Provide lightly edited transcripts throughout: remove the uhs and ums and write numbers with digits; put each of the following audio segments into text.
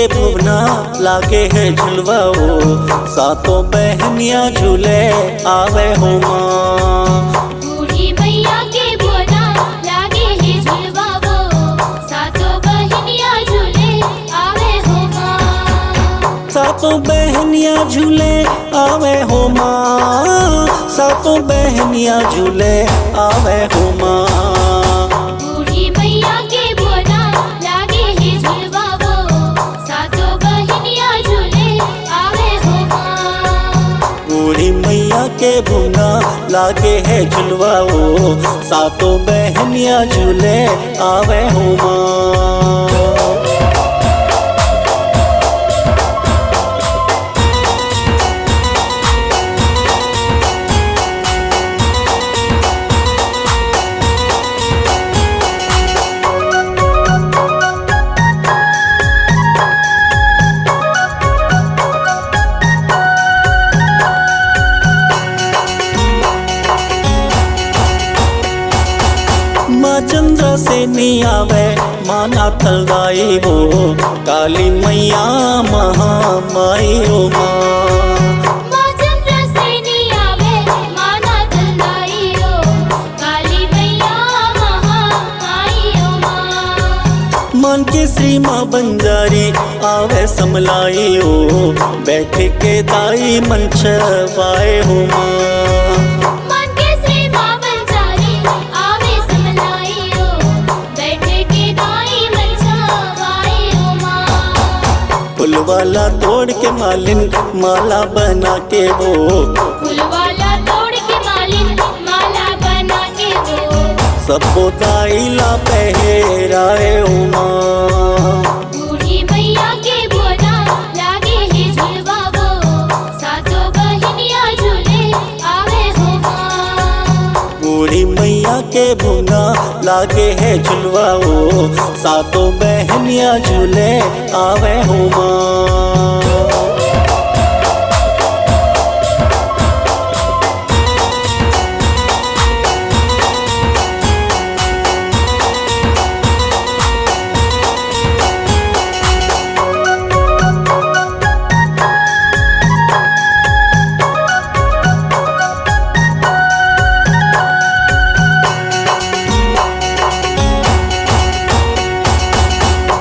भुवना लागे है झुलवा वो, सातों बहनिया झूले आवे हो माँ। बूढ़ी मैया के भुवना लागे है झुलवा वो, सातों बहनिया झूले आवे हो माँ। सातों बहनिया झूले आवे हो माँ, सातों बहनिया झूले आवे हो माँ। बूढ़ी मैया के भुवना लागे है झुलवा वो, सातों बहनिया झूले आवे हो माँ। बूढ़ी मैया के भुवना लागे है झुलवा वो, सातों बहनिया झूले आवे हो माँ। माँ चंद्र से नहीं आवे माना तलवाई वो, काली मैया महामाई हो माँ। माँ चंद्र से नहीं आवे माना तलवाई हो, काली मैया महामाई हो माँ। मन के श्री माँ बंजारी आवे समलाई हो, बैठ के दाई मन छवाए हो माँ। फूल वाला तोड़ के मालिन माला बना के वो, फूल वाला तोड़ के मालिन माला बना के वो, सबको दाईला पहराए हो माँ। बूढ़ी मैया के भुवना लागे है झुलवा वो, सातों बहनिया झूले आवे हो माँ। बूढ़ी मैया के भुवना लागे है झुलवा वो, सातों बहनिया झूले आवे हो माँ।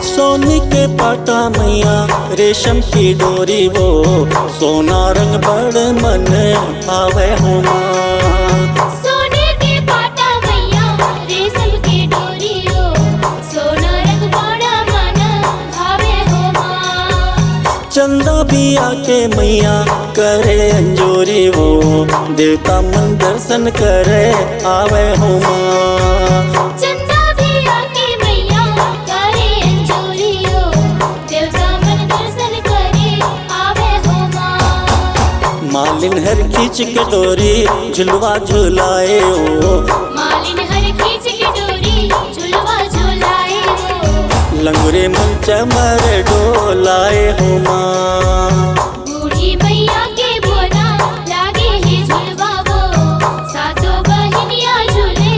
सोने के पाटा मैया रेशम की डोरी वो, सोना रंग बड़ मन आवे हो माँ। सोने के पाटा मैया रेशम की डोरी हो, सोना रंग बड़ा मन भावे हो माँ। चंदा भी आके मैया करे अंजोरी वो, देवता मन दर्शन करे आवे हो माँ। मालिन हर खींच के डोरी झुलवा झुलाए हो, मालिन हर खींच के डोरी झुलवा झुलाए हो, लंगुरे मन चमर डोलाए हो माँ। बूढ़ी मैया के भुवना लागे है झुलवा वो, सातों बहनिया झूले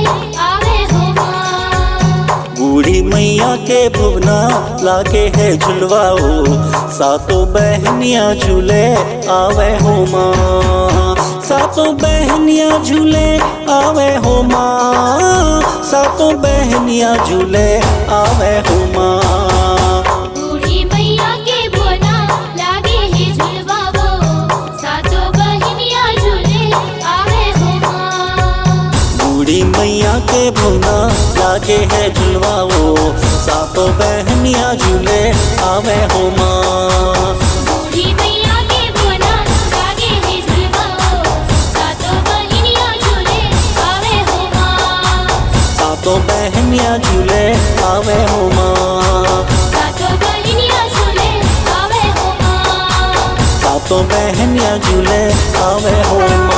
आवे हो माँ। बूढ़ी मैया के भुवना लागे है झुलवा वो, सातों बहनिया झूले आवे हो माँ। सातों बहनिया झूले आवे हो माँ, सातों बहनिया झूले आवे हो माँ। बूढ़ी मैया के भुवना लागे है झुलवा वो, सातों बहनिया झूले आवे हो माँ। बूढ़ी मैया के भुवना लागे है झुलवा वो, सातों बहनिया झूले आवे हो माँ। बूढ़ी मैया के भुवना लागे है झुलवा वो, सातों बहनिया झूले आवे हो माँ। सातों बहनिया झूले आवे हो माँ। सातों बहनिया झूले आवे हो माँ। सातों बहनिया झूले आवे हो माँ।